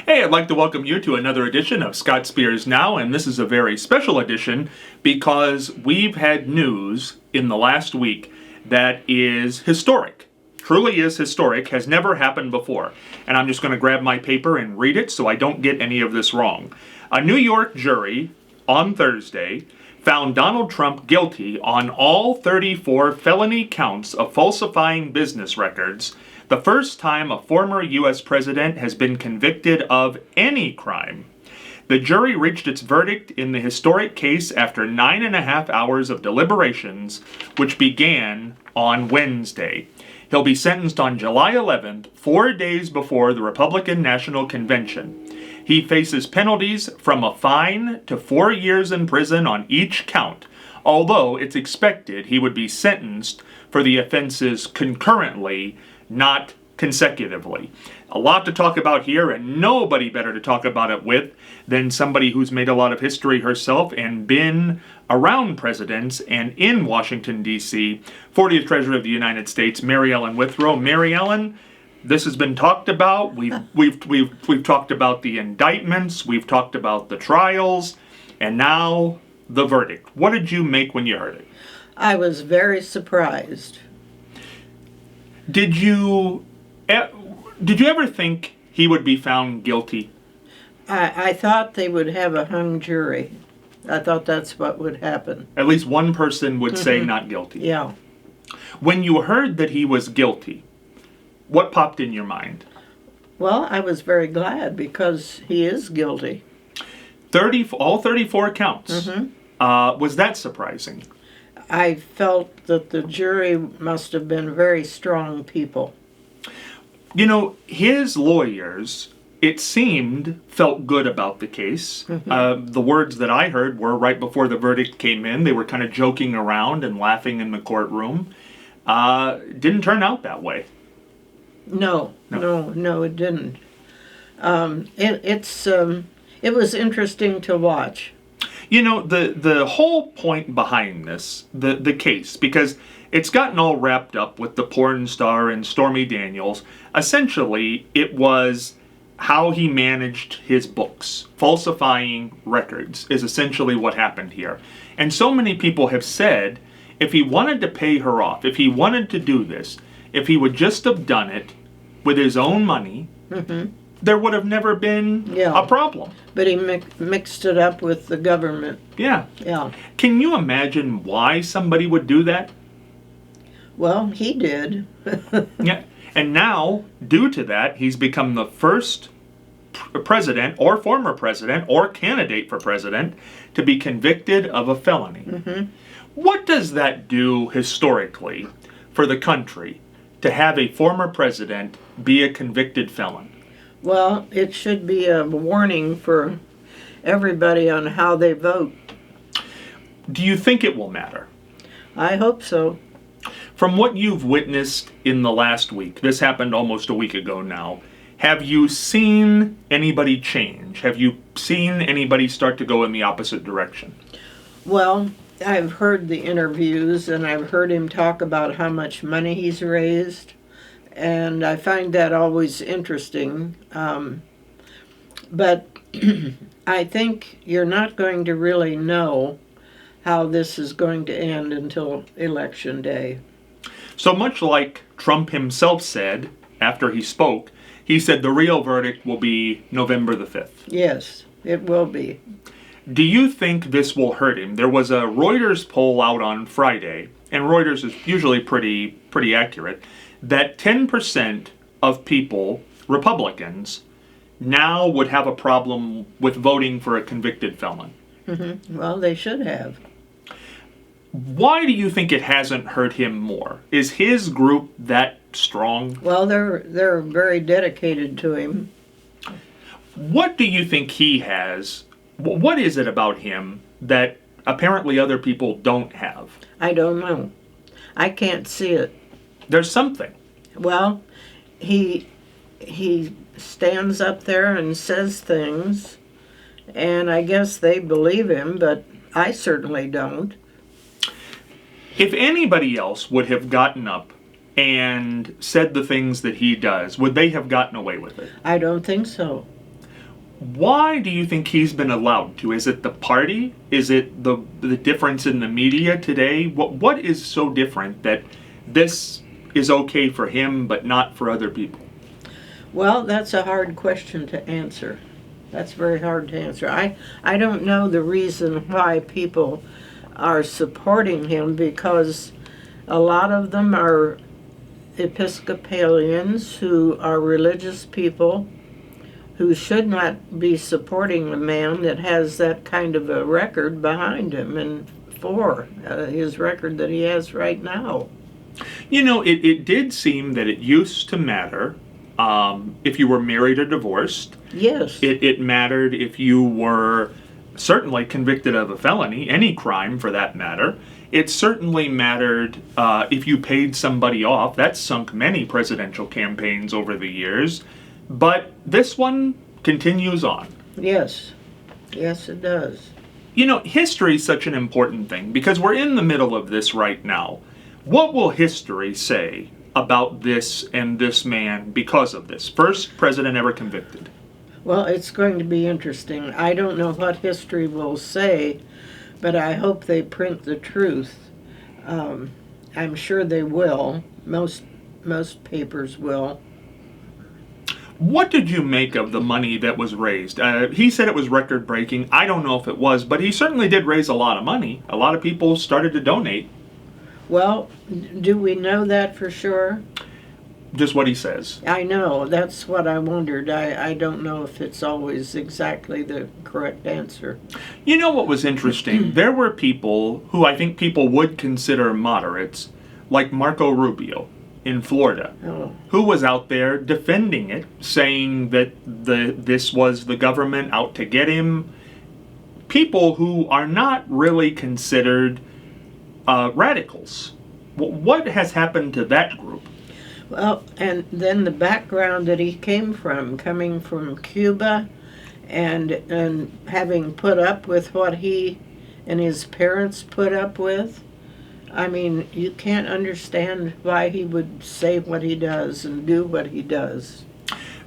Hey, I'd like to welcome you to another edition of Scott Spears Now, and this is a very special edition because we've had news in the last week that is historic. Truly is historic, has never happened before. And I'm just going to grab my paper and read it so I don't get any of this wrong. A New York jury on Thursday found Donald Trump guilty on all 34 felony counts of falsifying business records, the first time a former U.S. president has been convicted of any crime. The jury reached its verdict in the historic case after 9.5 hours of deliberations, which began on Wednesday. He'll be sentenced on July 11th, 4 days before the Republican National Convention. He faces penalties from a fine to 4 years in prison on each count, although it's expected he would be sentenced for the offenses concurrently, not consecutively. A lot to talk about here, and nobody better to talk about it with than somebody who's made a lot of history herself and been around presidents and in Washington, D.C., 40th Treasurer of the United States, Mary Ellen Withrow. Mary Ellen, this has been talked about. We've talked about the indictments, we've talked about the trials, and now the verdict. What did you make when you heard it? I was very surprised. Did you ever think he would be found guilty? I thought they would have a hung jury. I thought that's what would happen. At least one person would say not guilty. Yeah. When you heard that he was guilty, what popped in your mind? Well, I was very glad because he is guilty. All 34 counts. Was that surprising? I felt that the jury must have been very strong people. You know, his lawyers, it seemed, felt good about the case. The words that I heard were right before the verdict came in. They were kind of joking around and laughing in the courtroom. Didn't turn out that way. No, it didn't. It was interesting to watch. You know, the whole point behind this, the case, because it's gotten all wrapped up with the porn star and Stormy Daniels, essentially it was how he managed his books. Falsifying records is essentially what happened here. And so many people have said, if he wanted to pay her off, if he wanted to do this, if he would just have done it with his own money, there would have never been a problem. But he mixed it up with the government. Yeah. Yeah. Can you imagine why somebody would do that? Well, he did. Yeah. And now, due to that, he's become the first president or former president or candidate for president to be convicted of a felony. What does that do historically for the country to have a former president be a convicted felon? Well, it should be a warning for everybody on how they vote. Do you think it will matter? I hope so. From what you've witnessed in the last week, this happened almost a week ago now, have you seen anybody change? Have you seen anybody start to go in the opposite direction? Well, I've heard the interviews and I've heard him talk about how much money he's raised. And I find that always interesting. But I think you're not going to really know how this is going to end until Election Day. So much like Trump himself said after he spoke, he said the real verdict will be November the 5th. Yes, it will be. Do you think this will hurt him? There was a Reuters poll out on Friday, and Reuters is usually pretty accurate, that 10% of people, Republicans, now would have a problem with voting for a convicted felon. Well, they should have. Why do you think it hasn't hurt him more? Is his group that strong? Well, they're very dedicated to him. What do you think he has? What is it about him that apparently other people don't have? I don't know. I can't see it. There's something. Well, he stands up there and says things, and I guess they believe him, but I certainly don't. If anybody else would have gotten up and said the things that he does, would they have gotten away with it? I don't think so. Why do you think he's been allowed to? Is it the party? Is it the difference in the media today? What is so different that this is okay for him but not for other people? Well, that's a hard question to answer. That's very hard to answer. I don't know the reason why people are supporting him, because a lot of them are Episcopalians who are religious people who should not be supporting a man that has that kind of a record behind him, and for his record that he has right now. You know, it did seem that it used to matter if you were married or divorced. Yes. It mattered if you were certainly convicted of a felony, any crime for that matter. It certainly mattered if you paid somebody off. That sunk many presidential campaigns over the years. But this one continues on. Yes. Yes, it does. You know, history is such an important thing because we're in the middle of this right now. What will history say about this and this man because of this? First president ever convicted. Well, it's going to be interesting. I don't know what history will say, but I hope they print the truth. I'm sure they will. Most papers will. What did you make of the money that was raised? He said it was record-breaking. I don't know if it was, but he certainly did raise a lot of money. A lot of people started to donate. Well, do we know that for sure? Just what he says. I know. That's what I wondered. I don't know if it's always exactly the correct answer. You know what was interesting? There were people who I think people would consider moderates, like Marco Rubio in Florida, who was out there defending it, saying that this was the government out to get him. People who are not really considered radicals. What has happened to that group? Well, and then the background that he came from, coming from Cuba, and having put up with what he and his parents put up with. I mean, you can't understand why he would say what he does and do what he does.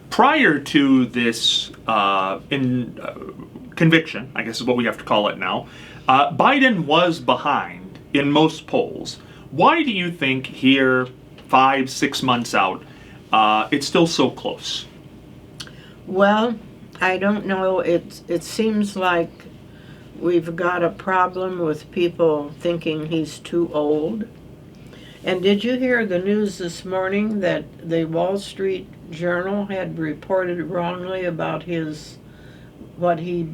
Prior to this conviction, I guess is what we have to call it now, Biden was behind in most polls. Why do you think here, 5-6 months out, it's still so close? Well, I don't know. It seems like we've got a problem with people thinking he's too old. And did you hear the news this morning that the Wall Street Journal had reported wrongly about what he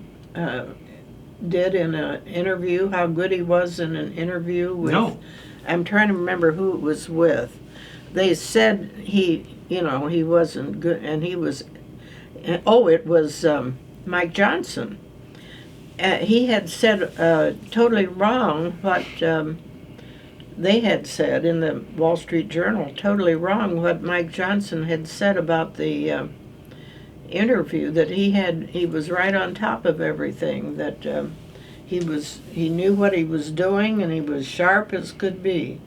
did in an interview, how good he was in an interview with... No. I'm trying to remember who it was with. They said he wasn't good, and he was... it was Mike Johnson. He had said totally wrong what they had said in the Wall Street Journal, totally wrong what Mike Johnson had said about the interview, that he was right on top of everything, that he knew what he was doing, and he was sharp as could be.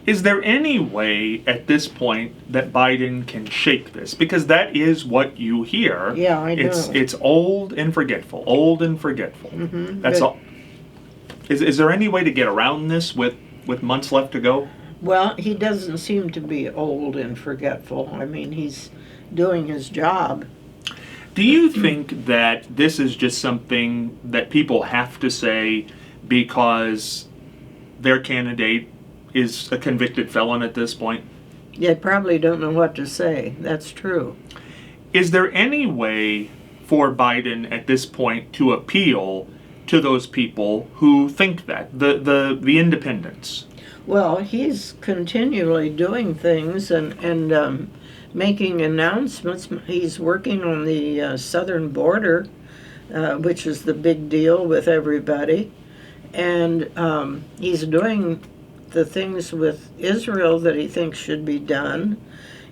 Is there any way at this point that Biden can shake this? Because that is what you hear. Yeah, I know. It's old and forgetful. Old and forgetful. Mm-hmm, That's all. Is there any way to get around this with months left to go? Well, he doesn't seem to be old and forgetful. I mean, he's doing his job. Do you think that this is just something that people have to say because their candidate is a convicted felon at this point? They probably don't know what to say. That's true. Is there any way for Biden at this point to appeal to those people who think that, the independents? Well, he's continually doing things and making announcements. He's working on the southern border, which is the big deal with everybody. And he's doing the things with Israel that he thinks should be done.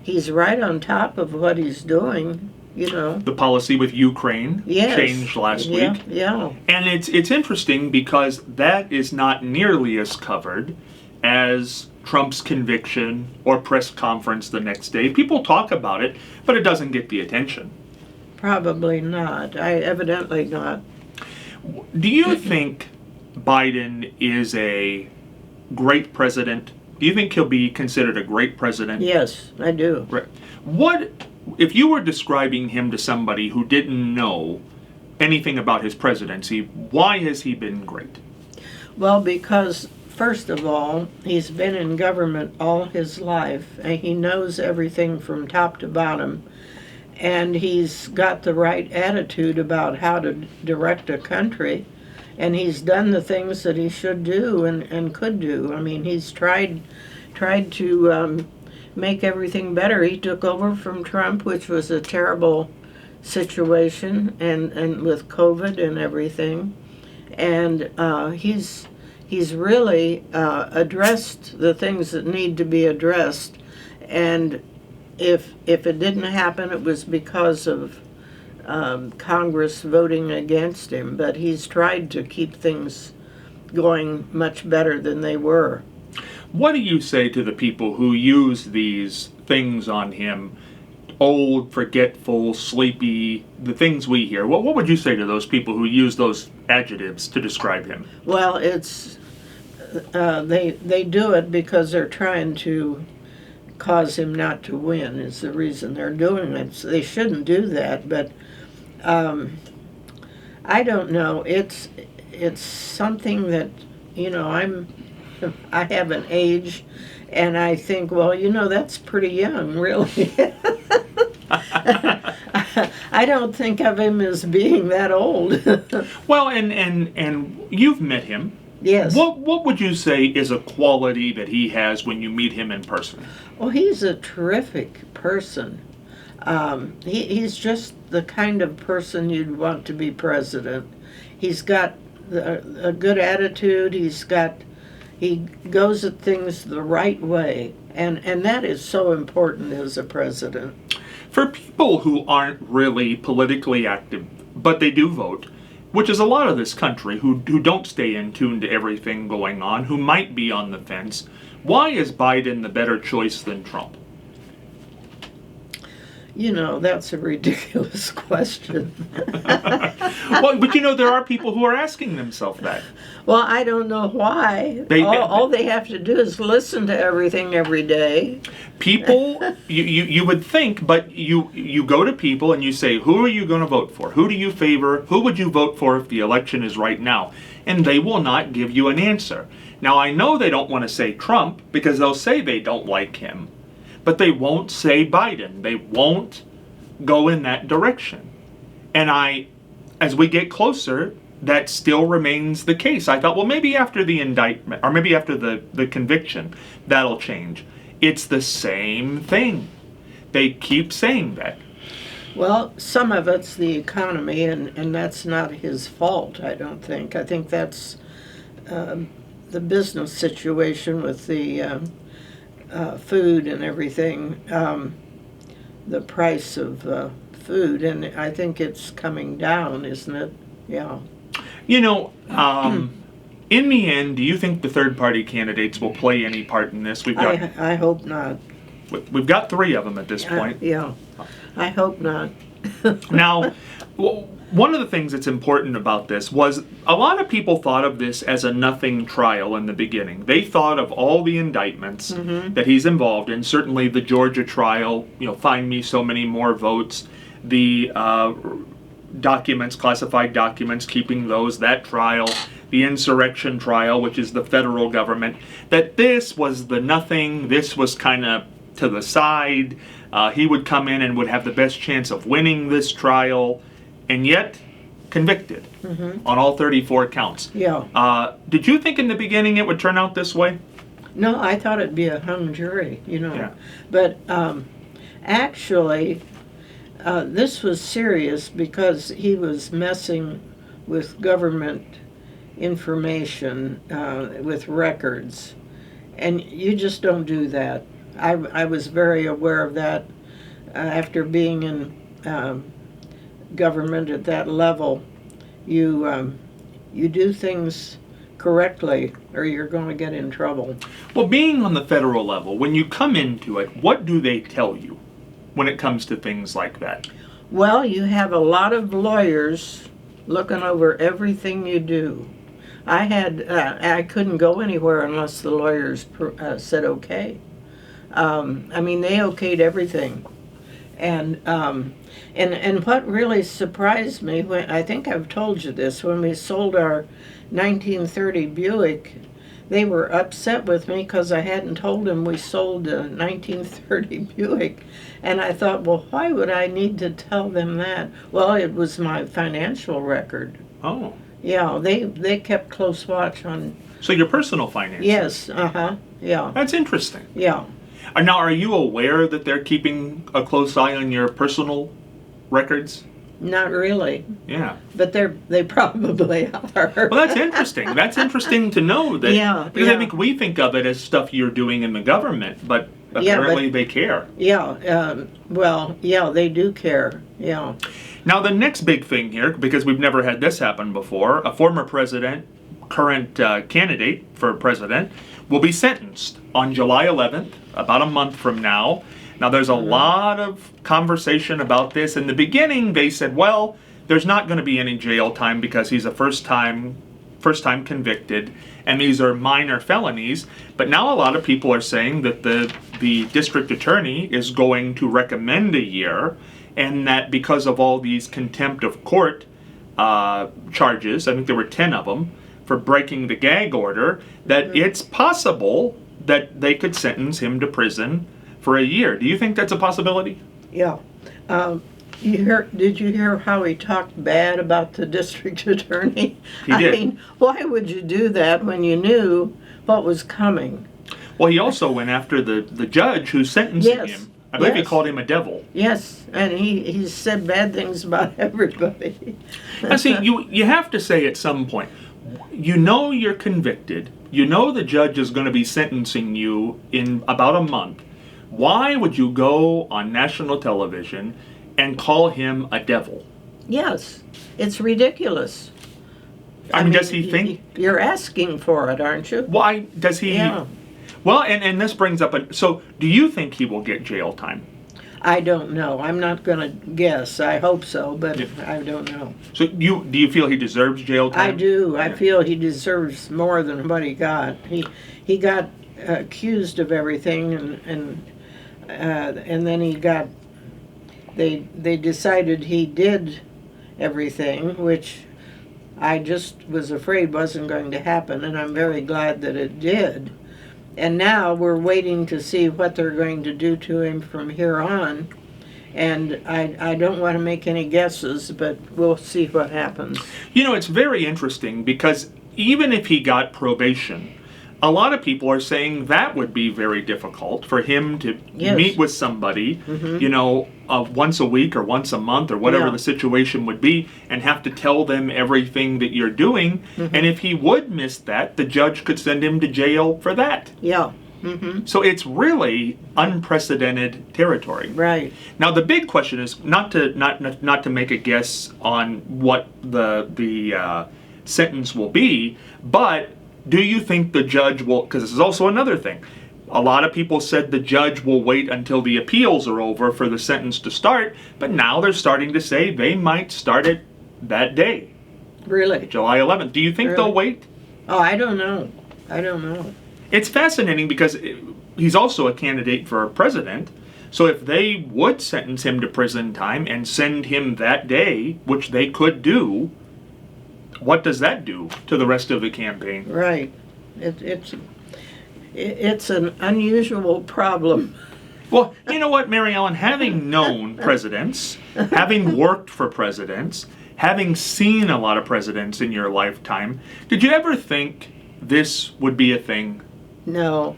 He's right on top of what he's doing, you know. The policy with Ukraine changed last week. Yeah. And it's interesting because that is not nearly as covered as Trump's conviction or press conference the next day. People talk about it, but it doesn't get the attention. Probably not. Evidently not. Do you think Biden is a great president? Do you think he'll be considered a great president? Yes, I do. Right. What, if you were describing him to somebody who didn't know anything about his presidency, why has he been great? Well, because first of all, he's been in government all his life, and he knows everything from top to bottom, and he's got the right attitude about how to direct a country, and he's done the things that he should do and could do. I mean, he's tried to make everything better. He took over from Trump, which was a terrible situation, and with COVID and everything, and he's really addressed the things that need to be addressed, and if it didn't happen, it was because of Congress voting against him, but he's tried to keep things going much better than they were. What do you say to the people who use these things on him? Old, forgetful, sleepy, the things we hear. What would you say to those people who use those adjectives to describe him? Well, it's they do it because they're trying to cause him not to win is the reason they're doing it. So they shouldn't do that, but I don't know. It's something that, I have an age, and I think, well, that's pretty young, really. I don't think of him as being that old. Well, and you've met him. Yes. What would you say is a quality that he has when you meet him in person? Well, he's a terrific person. He's just the kind of person you'd want to be president. He's got a good attitude. He goes at things the right way, and that is so important as a president. For people who aren't really politically active, but they do vote, which is a lot of this country, who don't stay in tune to everything going on, who might be on the fence, why is Biden the better choice than Trump? That's a ridiculous question. Well, but there are people who are asking themselves that. Well, I don't know why. All they have to do is listen to everything every day. People, you would think, but you go to people and you say, who are you going to vote for? Who do you favor? Who would you vote for if the election is right now? And they will not give you an answer. Now, I know they don't want to say Trump because they'll say they don't like him. But they won't say Biden. They won't go in that direction. And as we get closer, that still remains the case. I thought, well, maybe after the indictment, or maybe after the conviction, that'll change. It's the same thing. They keep saying that. Well, some of it's the economy, and that's not his fault, I don't think. I think that's the business situation with the food and everything, the price of food, and I think it's coming down, isn't it? Yeah. In the end, do you think the third-party candidates will play any part in this? I hope not. We've got 3 of them at this point. Yeah, I hope not. Now, one of the things that's important about this was a lot of people thought of this as a nothing trial in the beginning. They thought of all the indictments that he's involved in, certainly the Georgia trial, find me so many more votes, the documents, classified documents, keeping those, that trial, the insurrection trial, which is the federal government, that this was the nothing, this was kind of to the side. He would come in and would have the best chance of winning this trial, and yet convicted on all 34 counts. Yeah. Did you think in the beginning it would turn out this way? No, I thought it'd be a hung jury, Yeah. But actually, this was serious because he was messing with government information, with records, and you just don't do that. I was very aware of that after being in government at that level. You do things correctly or you're going to get in trouble. Well, being on the federal level, when you come into it, what do they tell you when it comes to things like that? Well, you have a lot of lawyers looking over everything you do. I couldn't go anywhere unless the lawyers said okay. I mean, they okayed everything. And what really surprised me, when I think I've told you this, when we sold our 1930 Buick, they were upset with me because I hadn't told them we sold a 1930 Buick. And I thought, well, why would I need to tell them that? Well, it was my financial record. Oh. Yeah, they kept close watch on. So your personal finances? Yes, yeah. That's interesting. Yeah. Now, are you aware that they're keeping a close eye on your personal records? Not really. Yeah. But they probably are. Well, that's interesting. That's interesting to know that. Yeah. Because I think we think of it as stuff you're doing in the government, but apparently they care. Yeah. Well, yeah, they do care. Yeah. Now, the next big thing here, because we've never had this happen before, a former president, current candidate for president, will be sentenced on July 11th, about a month from now. Now, there's a lot of conversation about this. In the beginning, they said, well, there's not going to be any jail time because he's a first-time convicted, and these are minor felonies. But now a lot of people are saying that the district attorney is going to recommend a year, and that because of all these contempt of court charges, I think there were 10 of them, for breaking the gag order, that it's possible that they could sentence him to prison for a year. Do you think that's a possibility? Yeah. Did you hear how he talked bad about the district attorney? He did. I mean, why would you do that when you knew what was coming? Well, he also went after the judge who's sentencing him. I believe he called him a devil. Yes, and he said bad things about everybody. Now, see, you have to say at some point, you know you're convicted, you know the judge is going to be sentencing you in about a month. Why would you go on national television and call him a devil? Yes, it's ridiculous. I mean, does he think... You're asking for it, aren't you? Why does he... Yeah. Well, and this brings up so do you think he will get jail time? I don't know. I'm not going to guess. I hope so, but I don't know. So do you feel he deserves jail time? I do. Yeah. I feel he deserves more than what he got. He got accused of everything, and then he got... They decided he did everything, which I just was afraid wasn't going to happen, and I'm very glad that it did. And now we're waiting to see what they're going to do to him from here on. And I don't want to make any guesses, but we'll see what happens. You know, it's very interesting because even if he got probation, a lot of people are saying that would be very difficult for him to meet with somebody, you know, once a week or once a month or whatever the situation would be, and have to tell them everything that you're doing. And if he would miss that, the judge could send him to jail for that. Yeah. So it's really unprecedented territory. Right. Now the big question is not to make a guess on what the sentence will be, but do you think the judge will, because this is also another thing, a lot of people said the judge will wait until the appeals are over for the sentence to start, but now they're starting to say they might start it that day. Really? July 11th. Do you think they'll wait? Oh, I don't know. I don't know. It's fascinating because he's also a candidate for president, so if they would sentence him to prison time and send him that day, which they could do, what does that do to the rest of the campaign? Right. It's an unusual problem. Well, you know what, Mary Ellen, having known presidents, having worked for presidents, having seen a lot of presidents in your lifetime, did you ever think this would be a thing? No.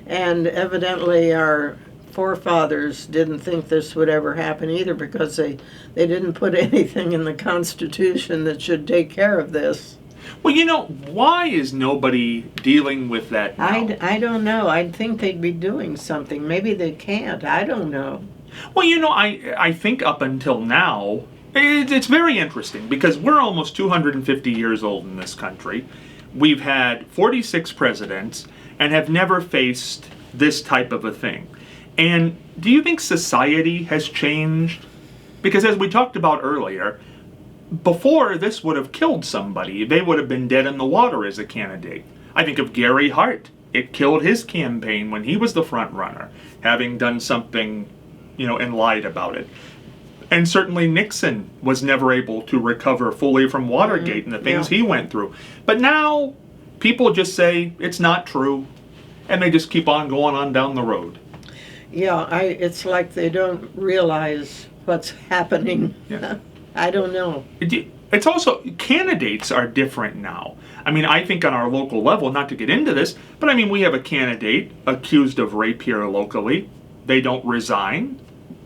And evidently our forefathers didn't think this would ever happen either, because they didn't put anything in the Constitution that should take care of this. Well, you know, why is nobody dealing with that now? I don't know. I'd think they'd be doing something. Maybe they can't. I don't know. Well, you know, I think up until now, it's very interesting because we're almost 250 years old in this country. We've had 46 presidents and have never faced this type of a thing. And do you think society has changed Because as we talked about earlier, before this would have killed somebody. They would have been dead in the water as a candidate. I think of Gary Hart. It killed his campaign when he was the front runner, having done something, and lied about it. And certainly Nixon was never able to recover fully from Watergate and the things he went through. But now people just say it's not true, and they just keep on going on down the road. Yeah, it's like they don't realize what's happening. Yeah. I don't know. It's also, candidates are different now. I mean, I think on our local level, not to get into this, but I mean, we have a candidate accused of rape here locally. They don't resign.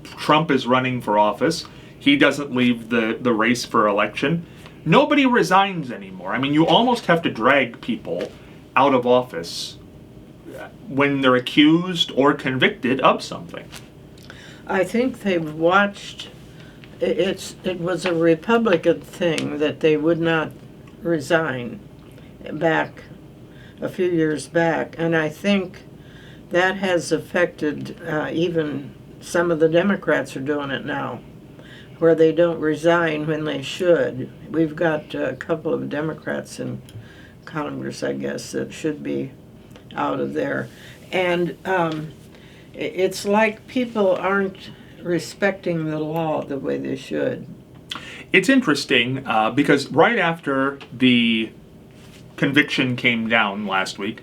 Trump is running for office. He doesn't leave the race for election. Nobody resigns anymore. I mean, you almost have to drag people out of office when they're accused or convicted of something. I think they've watched. It was a Republican thing that they would not resign back a few years back, and I think that has affected even some of the Democrats are doing it now, where they don't resign when they should. We've got a couple of Democrats in Congress, I guess, that should be out of there. And it's like people aren't respecting the law the way they should. It's interesting because right after the conviction came down last week,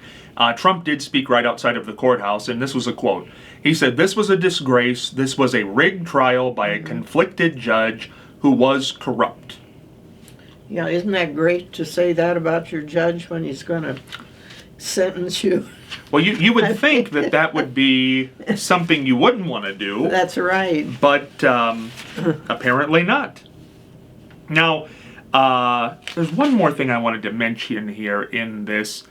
Trump did speak right outside of the courthouse, and this was a quote. He said, "This was a disgrace. This was a rigged trial by a conflicted judge who was corrupt." Yeah, isn't that great to say that about your judge when he's going to sentence you? Well, you would think that would be something you wouldn't want to do. That's right. But apparently not. Now, there's one more thing I wanted to mention here in this.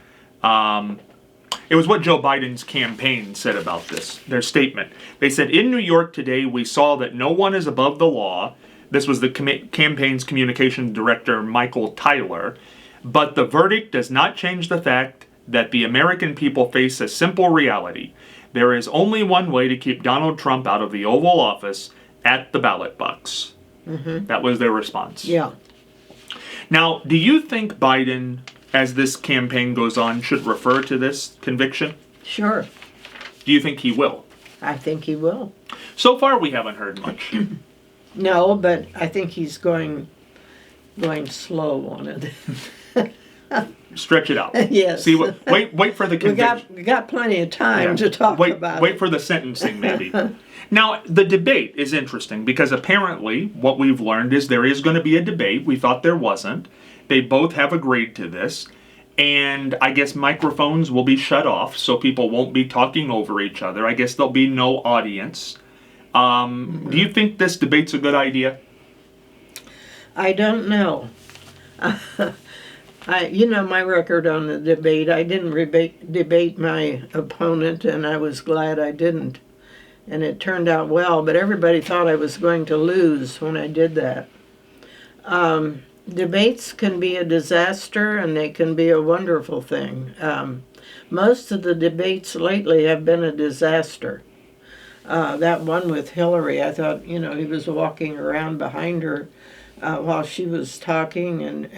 It was what Joe Biden's campaign said about this, their statement. They said, "In New York today, we saw that no one is above the law." This was the campaign's communications director, Michael Tyler. "But the verdict does not change the fact that the American people face a simple reality. There is only one way to keep Donald Trump out of the Oval Office, at the ballot box." Mm-hmm. That was their response. Yeah. Now, do you think Biden, as this campaign goes on, should refer to this conviction? Sure. Do you think he will? I think he will. So far, we haven't heard much. No, but I think he's going slow on it. Stretch it out. Yes. See what? Wait for the conviction. We got plenty of time to talk about it. Wait for the sentencing, maybe. Now, the debate is interesting because apparently what we've learned is there is going to be a debate. We thought there wasn't. They both have agreed to this. And I guess microphones will be shut off so people won't be talking over each other. I guess there'll be no audience. Do you think this debate's a good idea? I don't know. My record on the debate. I didn't debate my opponent, and I was glad I didn't. And it turned out well, but everybody thought I was going to lose when I did that. Debates can be a disaster, and they can be a wonderful thing. Most of the debates lately have been a disaster. That one with Hillary, I thought, he was walking around behind her while she was talking,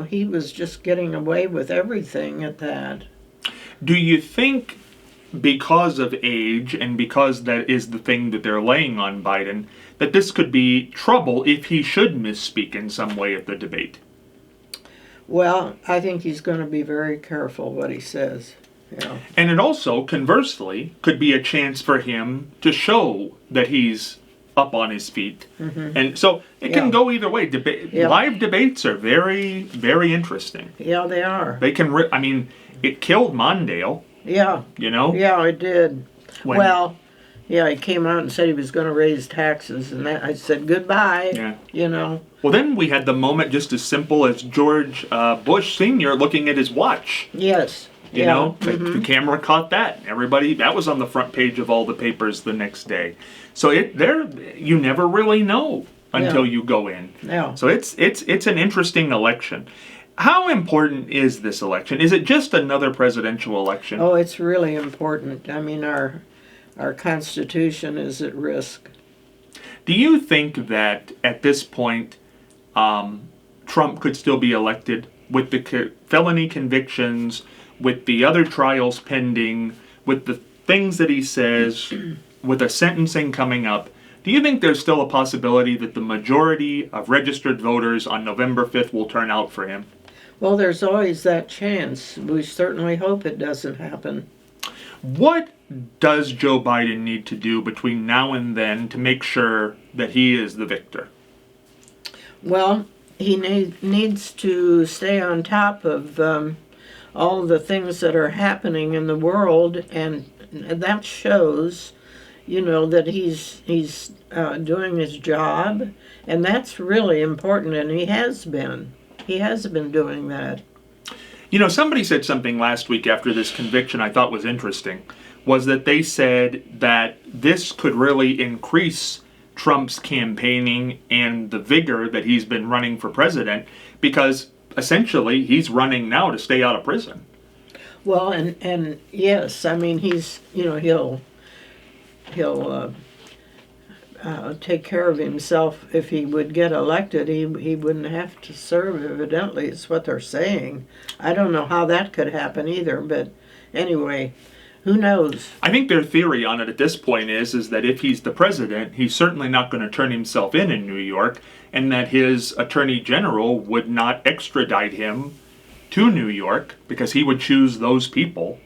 he was just getting away with everything at that. Do you think, because of age and because that is the thing that they're laying on Biden, that this could be trouble if he should misspeak in some way at the debate? Well, I think he's going to be very careful what he says. Yeah. And it also, conversely, could be a chance for him to show that he's up on his feet. Mm-hmm. And so it can go either way. Live debates are very, very interesting. Yeah, they are. They can, it killed Mondale. Yeah. Yeah, it did. He came out and said he was going to raise taxes, and I said goodbye. Yeah. Well, then we had the moment just as simple as George Bush Sr. looking at his watch. Yes. The camera caught that. Everybody, that was on the front page of all the papers the next day. So you never really know until you go in. Yeah. So it's an interesting election. How important is this election? Is it just another presidential election? Oh, it's really important. I mean, our our Constitution is at risk. Do you think that at this point Trump could still be elected with the felony convictions, with the other trials pending, with the things that he says, with a sentencing coming up? Do you think there's still a possibility that the majority of registered voters on November 5th will turn out for him? Well, there's always that chance. We certainly hope it doesn't happen. What does Joe Biden need to do between now and then to make sure that he is the victor? Well, he needs to stay on top of all the things that are happening in the world, and that shows, that he's doing his job, and that's really important, and he has been. He has been doing that. Somebody said something last week after this conviction I thought was interesting, was that they said that this could really increase Trump's campaigning and the vigor that he's been running for president, because essentially he's running now to stay out of prison. Well, and yes, I mean, he'll take care of himself. If he would get elected, he wouldn't have to serve, evidently, is what they're saying. I don't know how that could happen either, but anyway, who knows? I think their theory on it at this point is that if he's the president, he's certainly not going to turn himself in New York, and that his attorney general would not extradite him to New York because he would choose those people.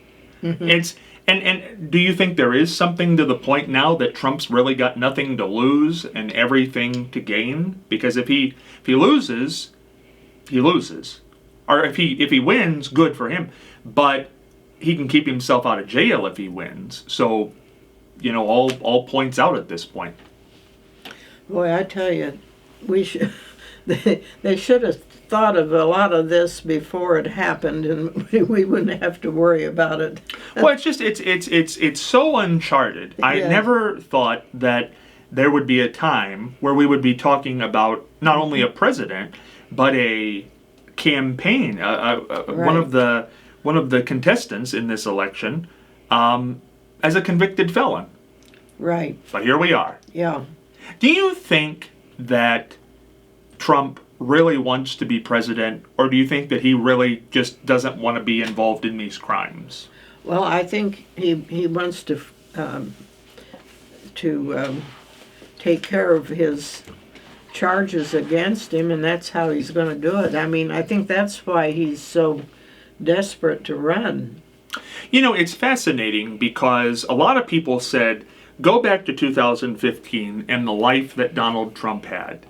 Mm-hmm. And do you think there is something to the point now that Trump's really got nothing to lose and everything to gain? Because if he loses, he loses. Or if he wins, good for him. But he can keep himself out of jail if he wins. So, all points out at this point. Boy, I tell you, they should have thought of a lot of this before it happened, and we wouldn't have to worry about it. Well, it's so uncharted. I never thought that there would be a time where we would be talking about not only a president but a campaign, right. one of the contestants in this election, as a convicted felon. Right. But here we are. Yeah. Do you think that Trump really wants to be president, or do you think that he really just doesn't want to be involved in these crimes? Well, I think he wants to take care of his charges against him, and that's how he's going to do it. I mean, I think that's why he's so desperate to run. It's fascinating because a lot of people said, go back to 2015 and the life that Donald Trump had.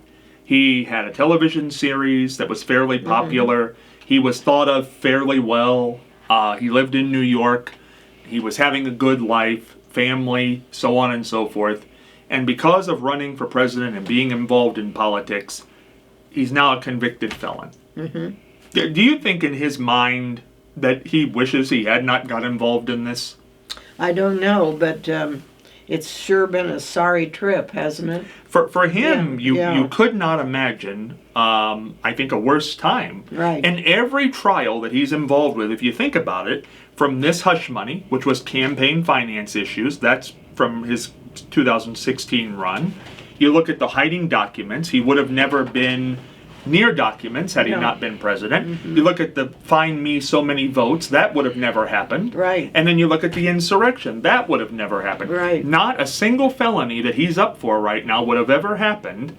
He had a television series that was fairly popular. Mm-hmm. He was thought of fairly well. He lived in New York. He was having a good life, family, so on and so forth. And because of running for president and being involved in politics, he's now a convicted felon. Mm-hmm. Do you think in his mind that he wishes he had not got involved in this? I don't know, but it's sure been a sorry trip, hasn't it? For him, you could not imagine, I think, a worse time. Right. And every trial that he's involved with, if you think about it, from this hush money, which was campaign finance issues, that's from his 2016 run. You look at the hiding documents, he would have never been near documents had he not been president. Mm-hmm. You look at the find me so many votes, that would have never happened. Right. And then you look at the insurrection, that would have never happened. Right. Not a single felony that he's up for right now would have ever happened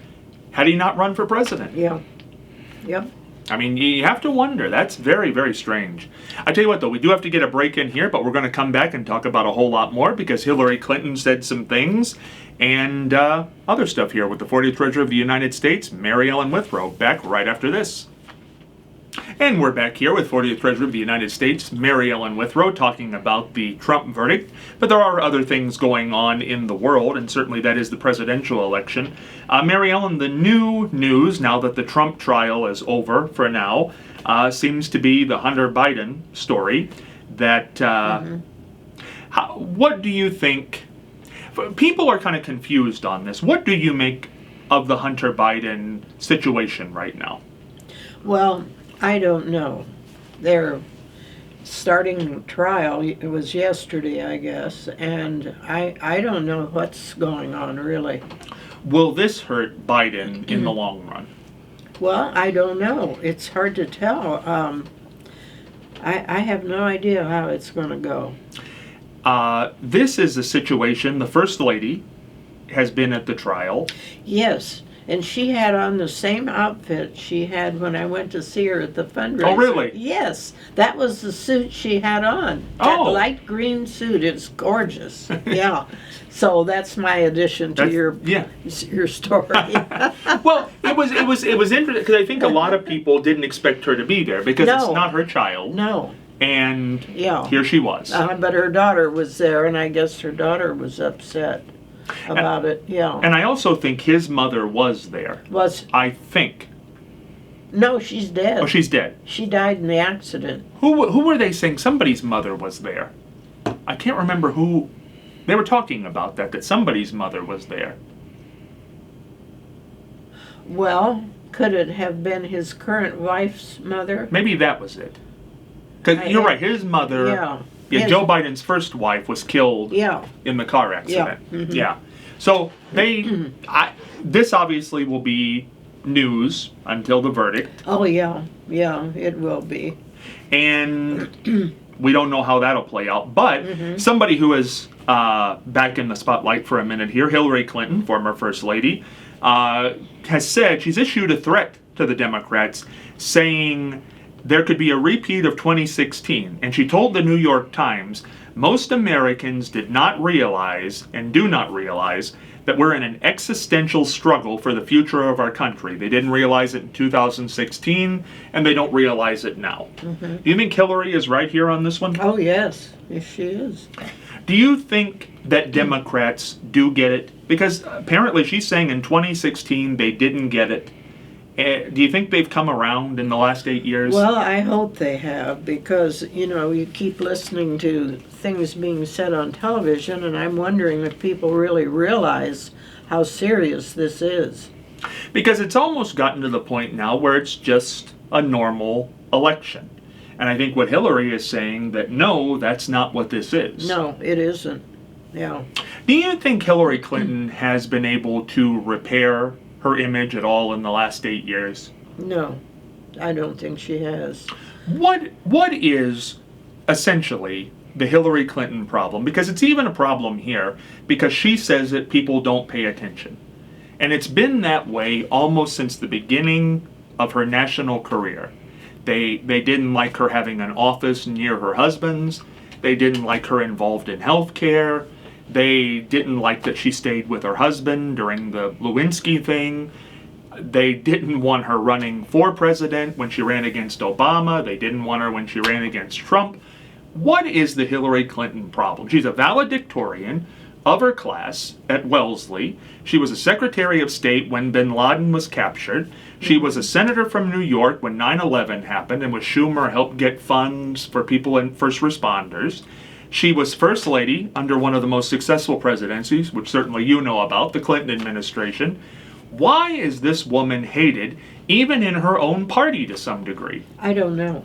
had he not run for president. Yeah. Yep. I mean, you have to wonder. That's very, very strange. I tell you what, though, we do have to get a break in here, but we're going to come back and talk about a whole lot more because Hillary Clinton said some things and other stuff here with the 40th Treasurer of the United States, Mary Ellen Withrow, back right after this. And we're back here with 40th Treasurer of the United States, Mary Ellen Withrow, talking about the Trump verdict. But there are other things going on in the world, and certainly that is the presidential election. Mary Ellen, the new news, now that the Trump trial is over for now, seems to be the Hunter Biden story. That what do you think? People are kind of confused on this. What do you make of the Hunter Biden situation right now? Well, I don't know. starting trial. It was yesterday, I guess, and I don't know what's going on really. Will this hurt Biden in the long run? Well, I don't know. It's hard to tell. I have no idea how it's going to go. This is a situation, the First Lady has been at the trial. Yes, and she had on the same outfit she had when I went to see her at the fundraiser. Oh, really? Yes, that was the suit she had on. That light green suit. It's gorgeous. Yeah. So that's my addition to your story. Well, it was interesting because I think a lot of people didn't expect her to be there because it's not her child. No. And here she was. But her daughter was there, and I guess her daughter was upset about it. Yeah. And I also think his mother was there. I think. No, she's dead. Oh, she's dead. She died in the accident. Who were they saying? Somebody's mother was there. I can't remember who. They were talking about that somebody's mother was there. Well, could it have been his current wife's mother? Maybe that was it. Because you're right, his mother, Joe Biden's first wife was killed in the car accident. Yeah. Mm-hmm. Yeah. So this obviously will be news until the verdict. Oh, yeah. Yeah, it will be. And we don't know how that'll play out. But somebody who is back in the spotlight for a minute here, Hillary Clinton, former First Lady, has said she's issued a threat to the Democrats saying there could be a repeat of 2016. And she told the New York Times, most Americans did not realize and do not realize that we're in an existential struggle for the future of our country. They didn't realize it in 2016, and they don't realize it now. Do you think Hillary is right here on this one? Oh, yes. Yes, she is. Do you think that Democrats do get it? Because apparently she's saying in 2016 they didn't get it. Do you think they've come around in the last 8 years? Well, I hope they have, because, you keep listening to things being said on television, and I'm wondering if people really realize how serious this is. Because it's almost gotten to the point now where it's just a normal election. And I think what Hillary is saying that, no, that's not what this is. No, it isn't. Yeah. Do you think Hillary Clinton has been able to repair her image at all in the last 8 years? No, I don't think she has. What is essentially the Hillary Clinton problem? Because it's even a problem here because she says that people don't pay attention. And it's been that way almost since the beginning of her national career. They didn't like her having an office near her husband's. They didn't like her involved in health care. They didn't like that she stayed with her husband during the Lewinsky thing. They didn't want her running for president when she ran against Obama. They didn't want her when she ran against Trump. What is the Hillary Clinton problem? She's a valedictorian of her class at Wellesley. She was a Secretary of State when bin Laden was captured. She was a senator from New York when 9/11 happened and with Schumer helped get funds for people and first responders. She was First Lady under one of the most successful presidencies, which certainly you know about, the Clinton administration. Why is this woman hated, even in her own party to some degree? I don't know.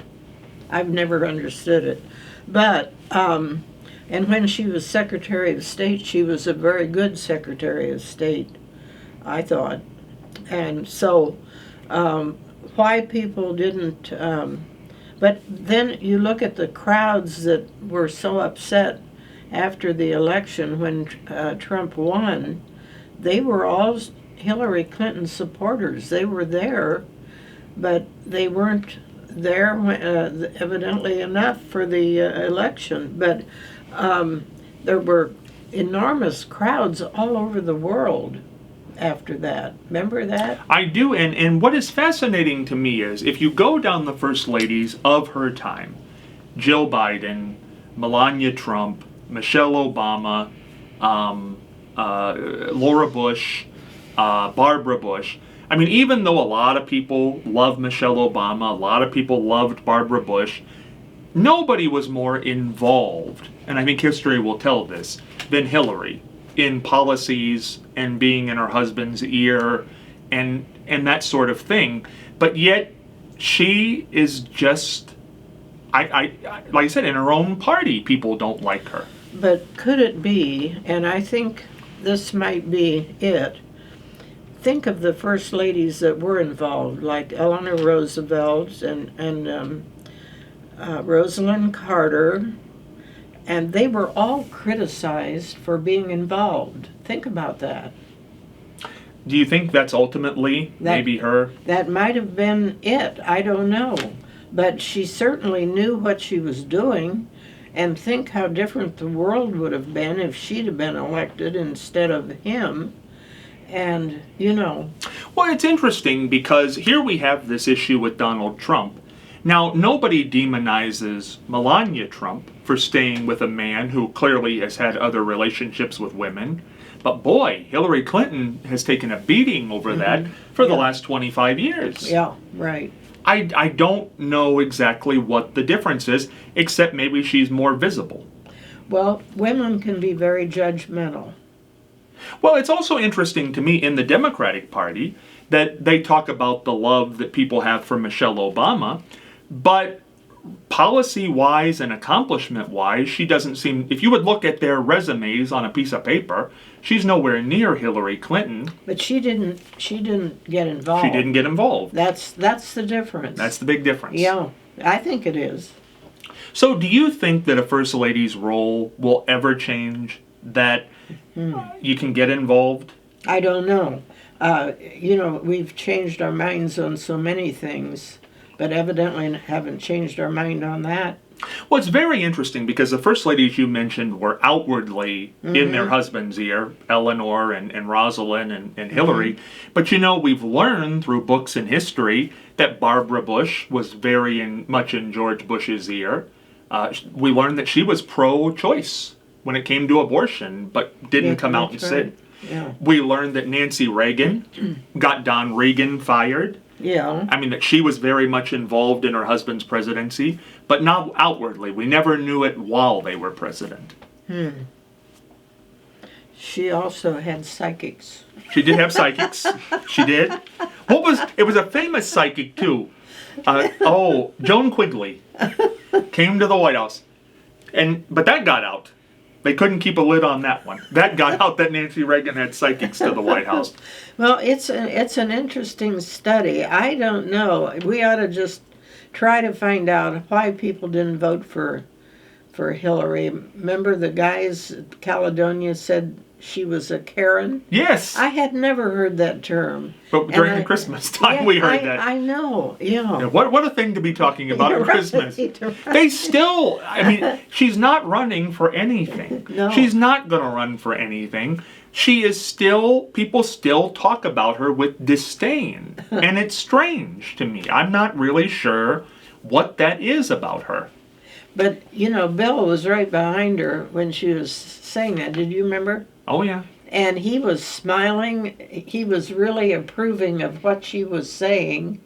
I've never understood it. But, and when she was Secretary of State, she was a very good Secretary of State, I thought. And so, why people didn't... But then you look at the crowds that were so upset after the election when Trump won. They were all Hillary Clinton supporters. They were there, but they weren't there evidently enough for the election. But there were enormous crowds all over the world after that. Remember that? I do, and what is fascinating to me is if you go down the first ladies of her time, Jill Biden, Melania Trump, Michelle Obama, Laura Bush, Barbara Bush. I mean, even though a lot of people love Michelle Obama, a lot of people loved Barbara Bush, nobody was more involved, and I think history will tell this, than Hillary in policies and being in her husband's ear and that sort of thing. But yet she is just like I said, in her own party, people don't like her. But could it be, and I think this might be it, think of the first ladies that were involved, like Eleanor Roosevelt and Rosalind Carter, and they were all criticized for being involved. Think about that. Do you think that's ultimately maybe her? That might have been it. I don't know. But she certainly knew what she was doing, and think how different the world would have been if she'd have been elected instead of him. And, Well, it's interesting because here we have this issue with Donald Trump. Now, nobody demonizes Melania Trump for staying with a man who clearly has had other relationships with women. But boy, Hillary Clinton has taken a beating over that for the last 25 years. Yeah, right. I don't know exactly what the difference is, except maybe she's more visible. Well, women can be very judgmental. Well, it's also interesting to me in the Democratic Party that they talk about the love that people have for Michelle Obama, but policy-wise and accomplishment-wise, she doesn't seem... If you would look at their resumes on a piece of paper, she's nowhere near Hillary Clinton. But she didn't get involved. She didn't get involved. That's the difference. That's the big difference. Yeah, I think it is. So do you think that a First Lady's role will ever change, that you can get involved? I don't know. We've changed our minds on so many things, but evidently haven't changed our mind on that. Well, it's very interesting because the First Ladies you mentioned were outwardly in their husband's ear, Eleanor and Rosalind and Hillary. But we've learned through books and history that Barbara Bush was very much in George Bush's ear. We learned that she was pro-choice when it came to abortion, but didn't come out and say it. Yeah. We learned that Nancy Reagan got Don Reagan fired. Yeah. I mean, that she was very much involved in her husband's presidency, but not outwardly. We never knew it while they were president. She also had psychics. She did have psychics. She did. It was a famous psychic, too. Joan Quigley came to the White House. But that got out. They couldn't keep a lid on that one. That got out that Nancy Reagan had psychics to the White House. Well, it's an interesting study. I don't know. We ought to just try to find out why people didn't vote for Hillary. Remember the guys at Caledonia said she was a Karen? Yes. I had never heard that term. But during the Christmas time, we heard that. I know, yeah. What a thing to be talking about at Christmas. Right. They still, she's not running for anything. No. She's not going to run for anything. People still talk about her with disdain. And it's strange to me. I'm not really sure what that is about her. But, Bill was right behind her when she was saying that. Did you remember? Oh, yeah. And he was smiling. He was really approving of what she was saying.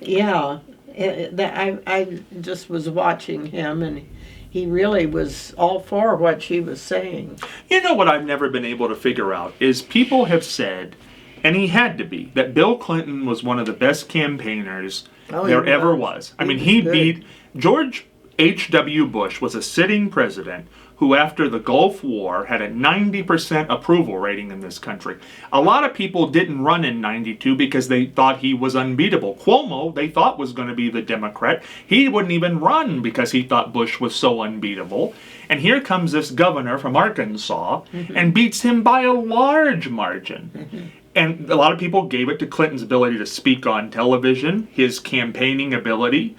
Yeah. I just was watching him, and he really was all for what she was saying. What I've never been able to figure out is people have said, and he had to be, that Bill Clinton was one of the best campaigners there ever was. He beat George H.W. Bush was a sitting president who, after the Gulf War, had a 90% approval rating in this country. A lot of people didn't run in 92 because they thought he was unbeatable. Cuomo, they thought, was going to be the Democrat. He wouldn't even run because he thought Bush was so unbeatable. And here comes this governor from Arkansas and beats him by a large margin. And a lot of people gave it to Clinton's ability to speak on television, his campaigning ability.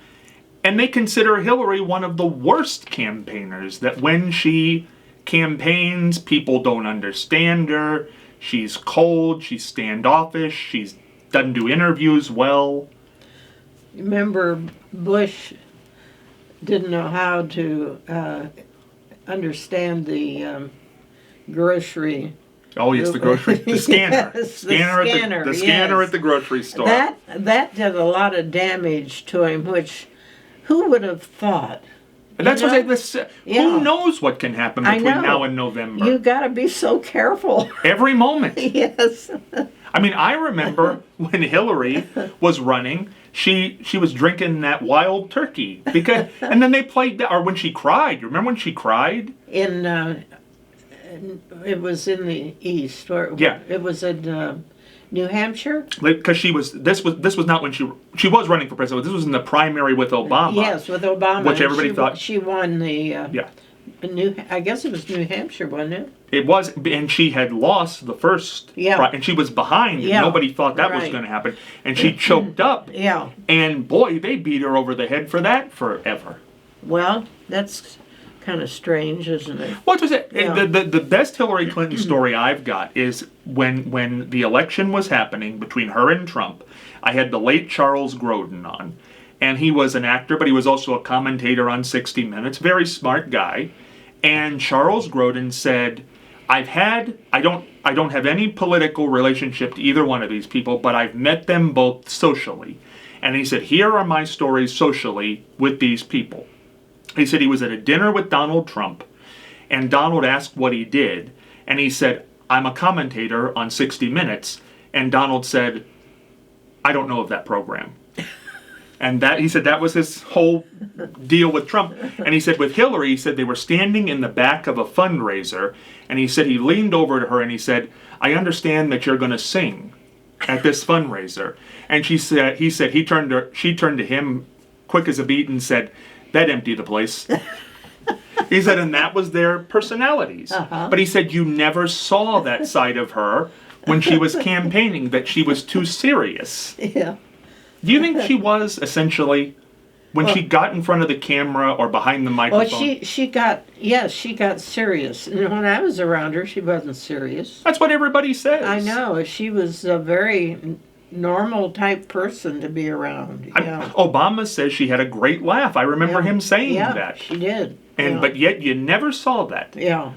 And they consider Hillary one of the worst campaigners, that when she campaigns, people don't understand her. She's cold, she's standoffish, she doesn't do interviews well. Remember, Bush didn't know how to understand the grocery. Oh, yes, the grocery, the scanner. Yes, the scanner at the grocery store. That did a lot of damage to him, which... Who would have thought And that's what Yeah. who knows what can happen I between know. now and November. You got to be so careful. Every moment. Yes. I mean, I remember when Hillary was running, she was drinking that wild turkey and then they played that, or when she cried. You remember when she cried? It was in the east, or Yeah. it was in New Hampshire. Because this was not when she was running for president. This was in the primary with Obama. Yes, with Obama, which everybody thought she won the. Yeah. I guess it was New Hampshire, wasn't it? It was, and she had lost the first. Yeah. And she was behind. And Yeah. nobody thought that was Right. going to happen, and she choked up. Yeah. And boy, they beat her over the head for that forever. Well, that's kind of strange, isn't it? What was it? Yeah. The best Hillary Clinton story I've got is when the election was happening between her and Trump. I had the late Charles Grodin on, and he was an actor, but he was also a commentator on 60 Minutes. Very smart guy. And Charles Grodin said, I don't have any political relationship to either one of these people, but I've met them both socially. And he said, here are my stories socially with these people. He said he was at a dinner with Donald Trump, and Donald asked what he did, and he said, I'm a commentator on 60 Minutes, and Donald said, I don't know of that program. And he said that was his whole deal with Trump. And he said with Hillary, he said they were standing in the back of a fundraiser, and he said he leaned over to her and he said, I understand that you're going to sing at this fundraiser. And she turned to him quick as a beat and said, that emptied the place. He said, and that was their personalities. Uh-huh. But he said you never saw that side of her when she was campaigning, that she was too serious. Yeah. Do you think she was, essentially, when she got in front of the camera or behind the microphone? Well, she got serious. And when I was around her, she wasn't serious. That's what everybody says. I know. She was a very normal type person to be around. Yeah. Obama says she had a great laugh. I remember him saying that. She did. But yet you never saw that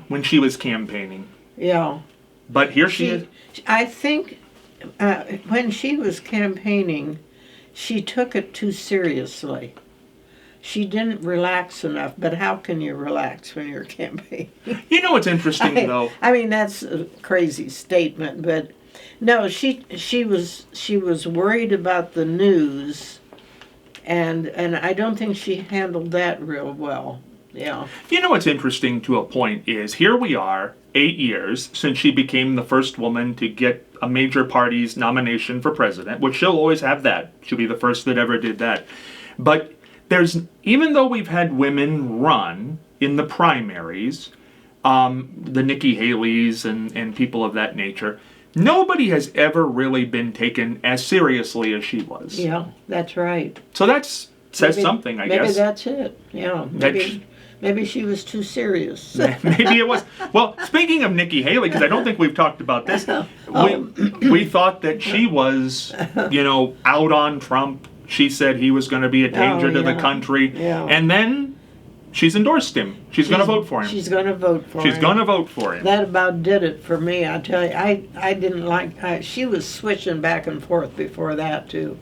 when she was campaigning. Yeah. But here she is. I think when she was campaigning, she took it too seriously. She didn't relax enough, but how can you relax when you're campaigning? You know what's interesting, though? I mean, that's a crazy statement, but no, she was worried about the news, and I don't think she handled that real well. Yeah. You know what's interesting to a point is here we are, 8 years since she became the first woman to get a major party's nomination for president, which she'll always have that. She'll be the first that ever did that. But even though we've had women run in the primaries, the Nikki Haleys and people of that nature, nobody has ever really been taken as seriously as she was. Yeah, that's right. So that says something, I guess. Maybe that's it. Yeah. Maybe she was too serious. Maybe it was. Well, speaking of Nikki Haley, because I don't think we've talked about this, we thought that she was, out on Trump. She said he was going to be a danger to the country. Yeah. And then she's endorsed him. She's going to vote for him. She's going to vote for him. She's going to vote for him. That about did it for me, I tell you. I didn't like... she was switching back and forth before that, too.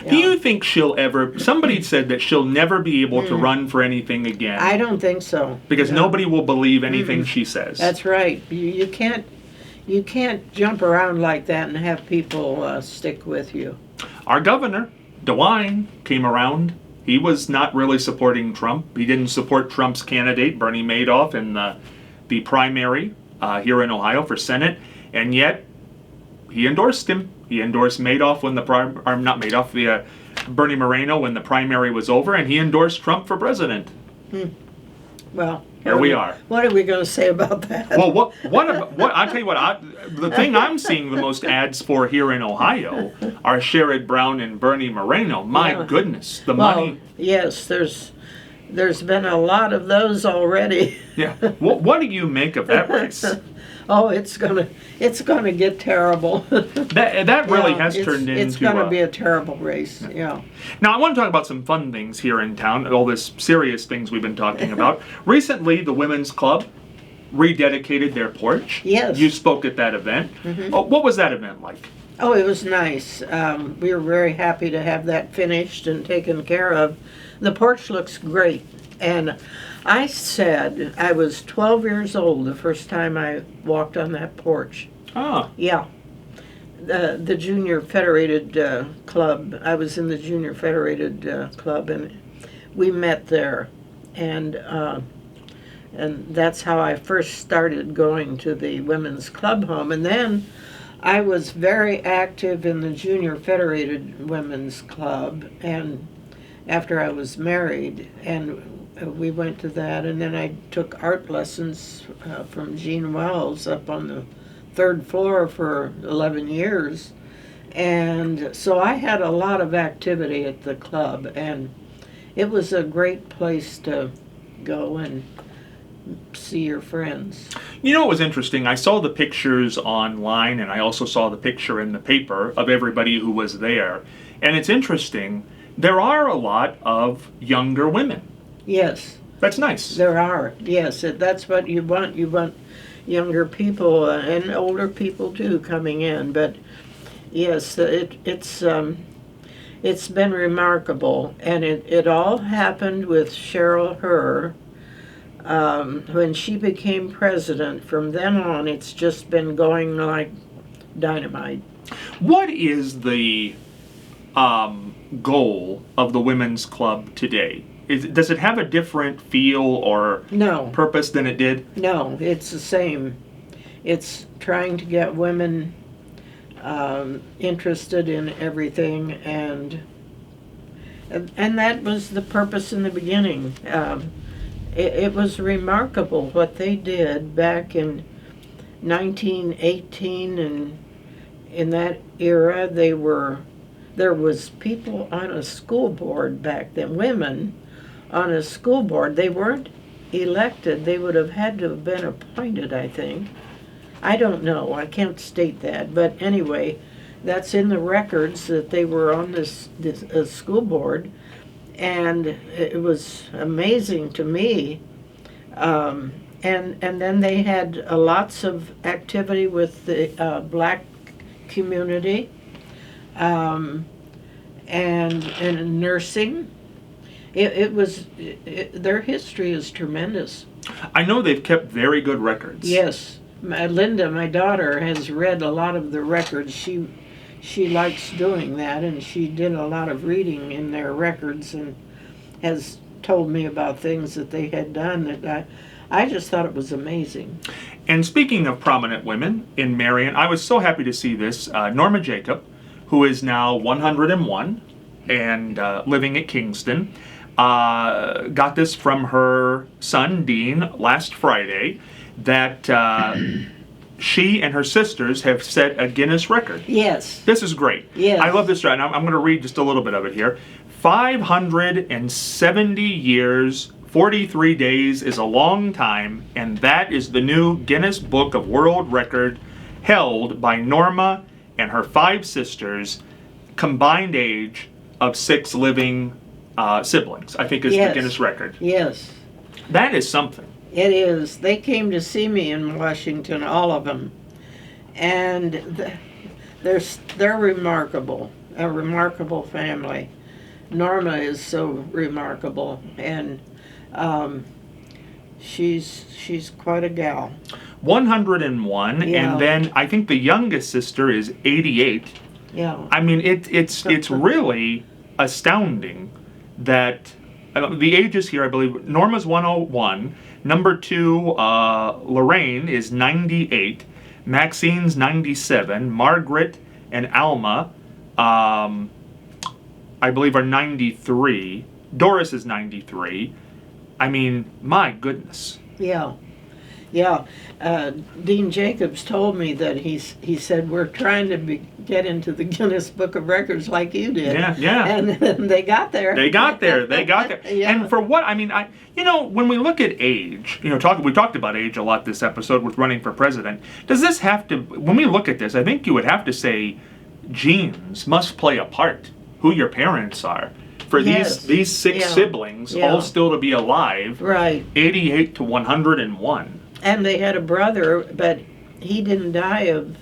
Do you think she'll ever... Somebody said that she'll never be able to run for anything again. I don't think so. Because nobody will believe anything she says. That's right. You can't jump around like that and have people stick with you. Our governor, DeWine, came around. He was not really supporting Trump. He didn't support Trump's candidate, Bernie Madoff, in the primary here in Ohio for Senate. And yet, he endorsed him. He endorsed Madoff when Bernie Moreno when the primary was over, and he endorsed Trump for president. Well, here we are. What are we going to say about that? Well, what I tell you what, the thing I'm seeing the most ads for here in Ohio are Sherrod Brown and Bernie Moreno. My goodness, the money. Yes, there's been a lot of those already. Yeah. What do you make of that race? Oh, it's gonna get terrible. That really has turned into... It's gonna be a terrible race, yeah. Now, I want to talk about some fun things here in town, all this serious things we've been talking about. Recently, the Women's Club rededicated their porch. Yes. You spoke at that event. Mm-hmm. Oh, what was that event like? Oh, it was nice. We were very happy to have that finished and taken care of. The porch looks great. And I said I was 12 years old the first time I walked on that porch. Ah, Yeah. The Junior Federated Club. I was in the Junior Federated Club, and we met there. And that's how I first started going to the women's club home. And then I was very active in the Junior Federated Women's Club, and after I was married, and we went to that, and then I took art lessons from Jean Wells up on the third floor for 11 years. And so I had a lot of activity at the club, and it was a great place to go and see your friends. you know what was interesting? I saw the pictures online, and I also saw the picture in the paper of everybody who was there. And it's interesting, there are a lot of younger women. Yes, That's nice. there are. Yes, that's what you want. You want younger people and older people too coming in. But yes, it's been remarkable, and it all happened with Cheryl Herr. When she became president, from then on, it's just been going like dynamite. What is the goal of the women's club today? Does it have a different feel or No, purpose than it did? no, it's the same. It's trying to get women interested in everything, and that was the purpose in the beginning. It was remarkable what they did back in 1918, and in that era there was people on a school board back then, women on a school board. They weren't elected. They would have had to have been appointed, I think. I don't know. I can't state that. But anyway, that's in the records that they were on this school board. And it was amazing to me. And then they had lots of activity with the black community, and nursing. Their history is tremendous. I know they've kept very good records. Yes, Linda, my daughter, has read a lot of the records. She likes doing that, and she did a lot of reading in their records and has told me about things that they had done that I just thought it was amazing. And speaking of prominent women in Marion, I was so happy to see this. Norma Jacob, who is now 101 and living at Kingston, got this from her son, Dean, last Friday, that she and her sisters have set a Guinness record. Yes. This is great. Yes. I love this. And I'm going to read just a little bit of it here. 570 years, 43 days is a long time, and that is the new Guinness Book of World Record held by Norma and her 5 sisters, combined age of 6 living siblings, I think is the Guinness record. Yes. That is something. It is. They came to see me in Washington, all of them, and they're remarkable, a remarkable family. Norma is so remarkable, and she's quite a gal. 101, Yeah. and then I think the youngest sister is 88. Yeah. I mean, it's really astounding that the ages here. I believe Norma's 101. Number 2, Lorraine is 98. Maxine's 97. Margaret and Alma, I believe, are 93. Doris is 93. I mean, my goodness. Yeah. Yeah. Dean Jacobs told me that he said, we're trying to get into the Guinness Book of Records like you did. Yeah, yeah. And they got there. They got there. Yeah. And for what, I mean, when we look at age, we talked about age a lot this episode with running for president. Does this have to, when we look at this, I think you would have to say genes must play a part, who your parents are. For Yes. these 6 siblings, all still to be alive, Right. 88 to 101. And they had a brother, but he didn't die of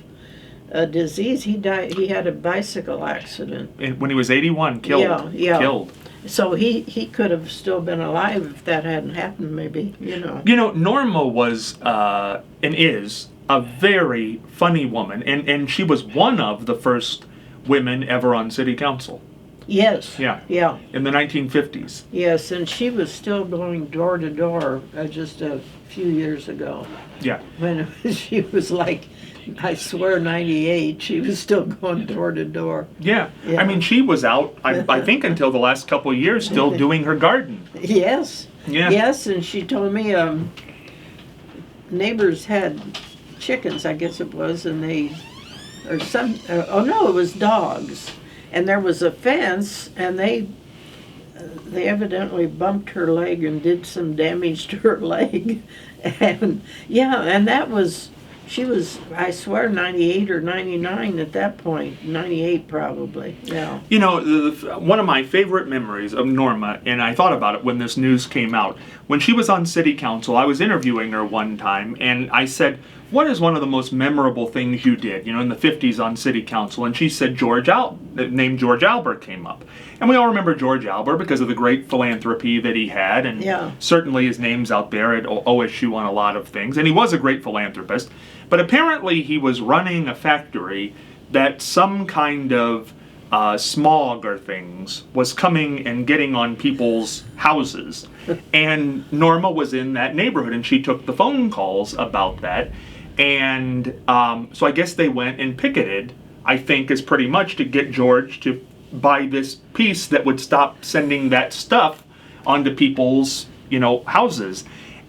a disease. He had a bicycle accident. And when he was 81, killed. Yeah. Killed. So he could have still been alive if that hadn't happened, maybe, you know. You know, Norma was and is a very funny woman, and she was one of the first women ever on city council. Yes. Yeah. Yeah. In the 1950s. Yes, and she was still going door to door just a few years ago. Yeah. When she was like, I swear, 98, she was still going door to door. Yeah. Yeah. I mean, she was out, I think, until the last couple of years, still doing her garden. Yes. Yeah. Yes, and she told me neighbors had chickens, I guess it was, and they, or some, oh no, it was dogs. And there was a fence, and they evidently bumped her leg and did some damage to her leg. And yeah, and that was, she was, I swear, 98 or 99 at that point. 98 probably, yeah. You know, one of my favorite memories of Norma, and I thought about it when this news came out, when she was on city council, I was interviewing her one time, and I said, what is one of the most memorable things you did, you know, in the 50s on city council? And she said the name George Albert came up. And we all remember George Albert because of the great philanthropy that he had, and Yeah. certainly his name's out there at OSU on a lot of things, and he was a great philanthropist. But apparently he was running a factory that some kind of smog or things was coming and getting on people's houses. And Norma was in that neighborhood, and she took the phone calls about that. And so I guess they went and picketed, I think, is pretty much to get George to buy this piece that would stop sending that stuff onto people's, you know, houses.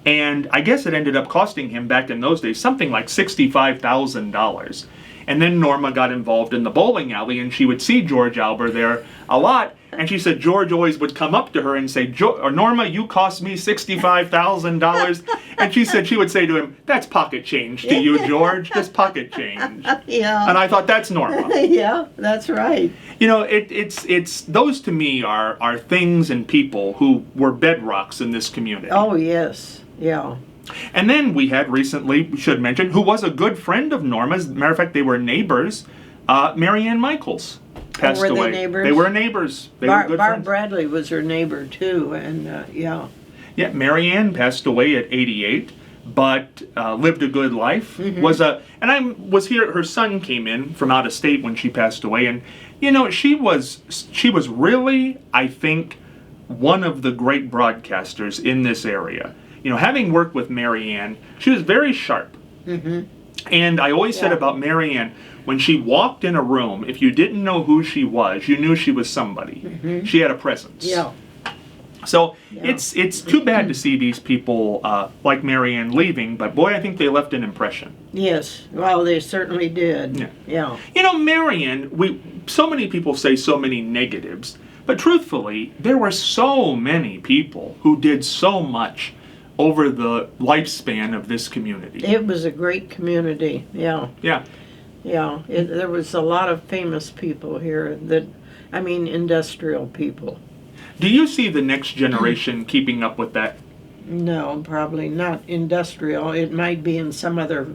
And I guess it ended up costing him back in those days something like $65,000. And then Norma got involved in the bowling alley, and she would see George Albert there a lot. And she said George always would come up to her and say, Norma, you cost me $65,000. And she said she would say to him, that's pocket change to you, George, just pocket change. Yeah. And I thought, that's Norma. Yeah, that's right. You know, it's those to me are things and people who were bedrocks in this community. Oh, yes, yeah. And then we had recently, we should mention, who was a good friend of Norma's. As a matter of fact, they were neighbors. Mary Ann Michaels passed were they away. neighbors? They were neighbors. They were good Barb friends. Bradley was her neighbor too, and yeah. Yeah, Mary Ann passed away at 88, but lived a good life. Mm-hmm. And I was here. Her son came in from out of state when she passed away, and you know she was really, I think, one of the great broadcasters in this area. You know, having worked with Mary Ann, she was very sharp. Mm-hmm. And I always said about Mary Ann, when she walked in a room, if you didn't know who she was, you knew she was somebody. Mm-hmm. She had a presence. Yeah. So Yeah. it's too bad to see these people like Mary Ann leaving, but boy, I think they left an impression. Yes. Well, they certainly did. Yeah. Yeah. You know, Mary Ann, so many people say so many negatives, but truthfully, there were so many people who did so much over the lifespan of this community. It was a great community. Yeah. Yeah. Yeah. There was a lot of famous people here industrial people. Do you see the next generation keeping up with that? No, probably not industrial. It might be in some other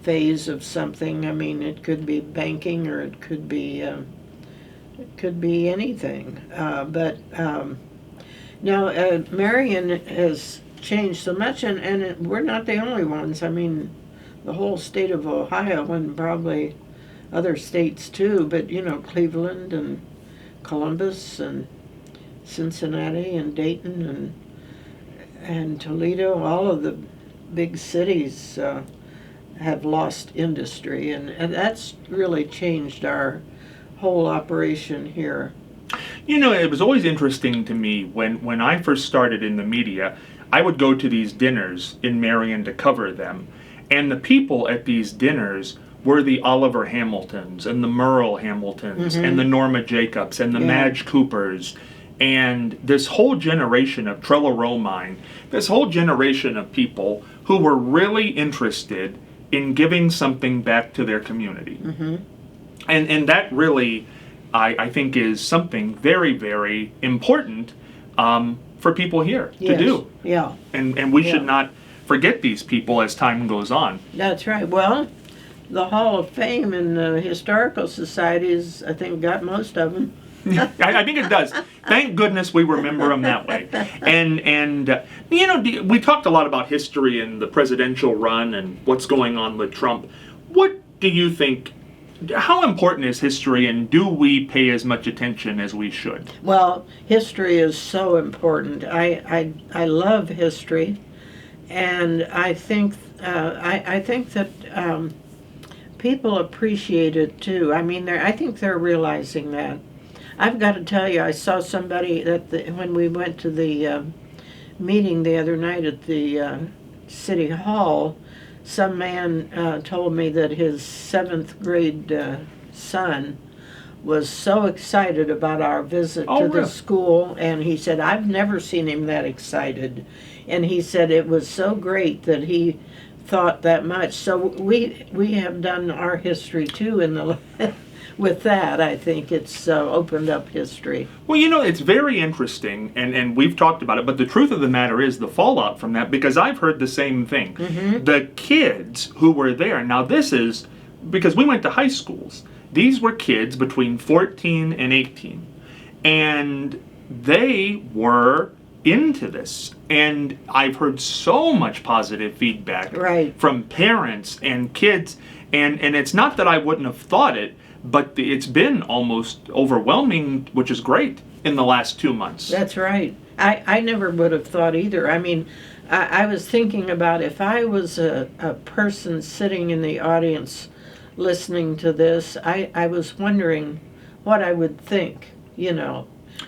phase of something. I mean, it could be banking, or it could be anything. Now, Marion has changed so much, and we're not the only ones. I mean, the whole state of Ohio, and probably other states too, but you know, Cleveland and Columbus and Cincinnati and Dayton and Toledo, all of the big cities have lost industry, and that's really changed our whole operation here. You know, it was always interesting to me when I first started in the media. I would go to these dinners in Marion to cover them, and the people at these dinners were the Oliver Hamiltons and the Merle Hamiltons and the Norma Jacobs and the Madge Coopers, and this whole generation of Trello Romine, this whole generation of people who were really interested in giving something back to their community. Mm-hmm. And that really, I think, is something very, very important for people here to do. Yeah. And we should not forget these people as time goes on. That's right. Well, the Hall of Fame and the Historical Societies, I think, got most of them. I think it does. Thank goodness we remember them that way. And we talked a lot about history and the presidential run and what's going on with Trump. What do you think? How important is history, and do we pay as much attention as we should? Well, history is so important. I love history, and I think that people appreciate it too. I mean, I think they're realizing that. I've got to tell you, I saw somebody when we went to the meeting the other night at the City Hall. Some man told me that his 7th grade son was so excited about our visit to the school, and he said, I've never seen him that excited. And he said it was so great that he thought that much. So we have done our history too with that. I think it's opened up history. Well, it's very interesting, and we've talked about it, but the truth of the matter is the fallout from that, because I've heard the same thing. Mm-hmm. The kids who were there, now this is, because we went to high schools, these were kids between 14 and 18, and they were into this, and I've heard so much positive feedback from parents and kids, and it's not that I wouldn't have thought it, but it's been almost overwhelming, which is great, in the last 2 months. That's right. I never would have thought either. I mean, I was thinking about if I was a person sitting in the audience listening to this, I was wondering what I would think,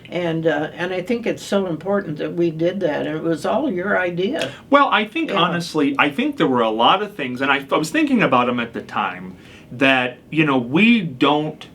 And I think it's so important that we did that, and it was all your idea. Well, I think, honestly, there were a lot of things, and I was thinking about them at the time, that, we don't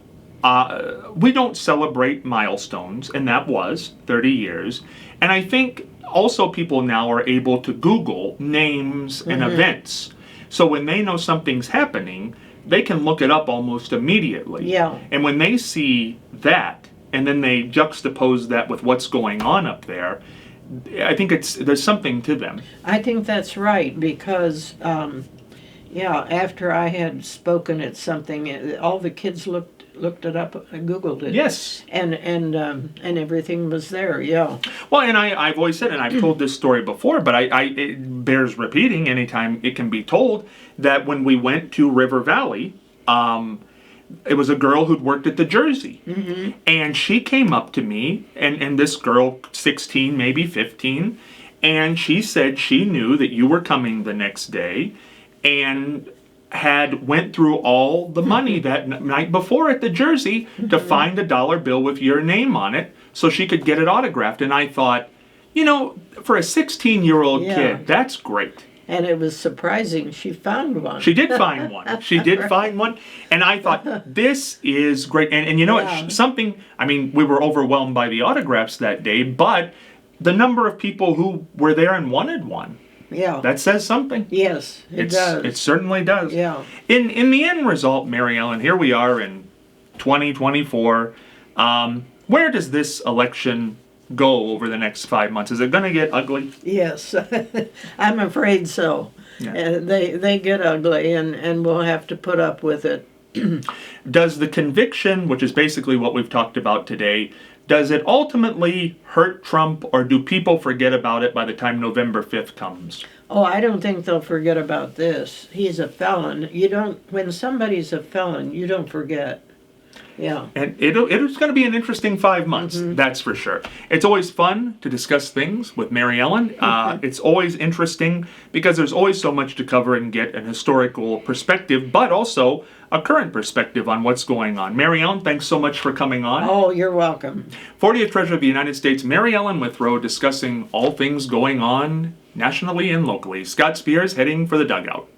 celebrate milestones, and that was 30 years. And I think also people now are able to Google names and events. So when they know something's happening, they can look it up almost immediately. Yeah. And when they see that, and then they juxtapose that with what's going on up there, I think there's something to them. I think that's right, because after I had spoken at something, all the kids looked it up, Googled it. Yes. And everything was there. Yeah. Well, and I've always said, and I've told this story before, but it bears repeating anytime it can be told, that when we went to River Valley, it was a girl who'd worked at the Jersey. Mm-hmm. And she came up to me, and this girl, 16, maybe 15, and she said she knew that you were coming the next day, and had went through all the money that night before at the Jersey to find a dollar bill with your name on it so she could get it autographed. And I thought, for a 16-year-old kid, that's great. And it was surprising. She found one. She did find one. She did find one. And I thought, this is great. And what? Something, we were overwhelmed by the autographs that day, but the number of people who were there and wanted one. Yeah. That says something. Yes, it does. It certainly does. Yeah. In the end result, Mary Ellen, here we are in 2024. Where does this election go over the next 5 months? Is it going to get ugly? Yes, I'm afraid so. Yeah. They get ugly, and we'll have to put up with it. Does the conviction, which is basically what we've talked about today, does it ultimately hurt Trump, or do people forget about it by the time November 5th comes? Oh, I don't think they'll forget about this. He's a felon. When somebody's a felon, you don't forget. Yeah. And it's going to be an interesting 5 months, that's for sure. It's always fun to discuss things with Mary Ellen. It's always interesting because there's always so much to cover and get an historical perspective, but also a current perspective on what's going on. Mary Ellen, thanks so much for coming on. Oh, you're welcome. 40th Treasurer of the United States, Mary Ellen Withrow, discussing all things going on nationally and locally. Scott Spears heading for the dugout.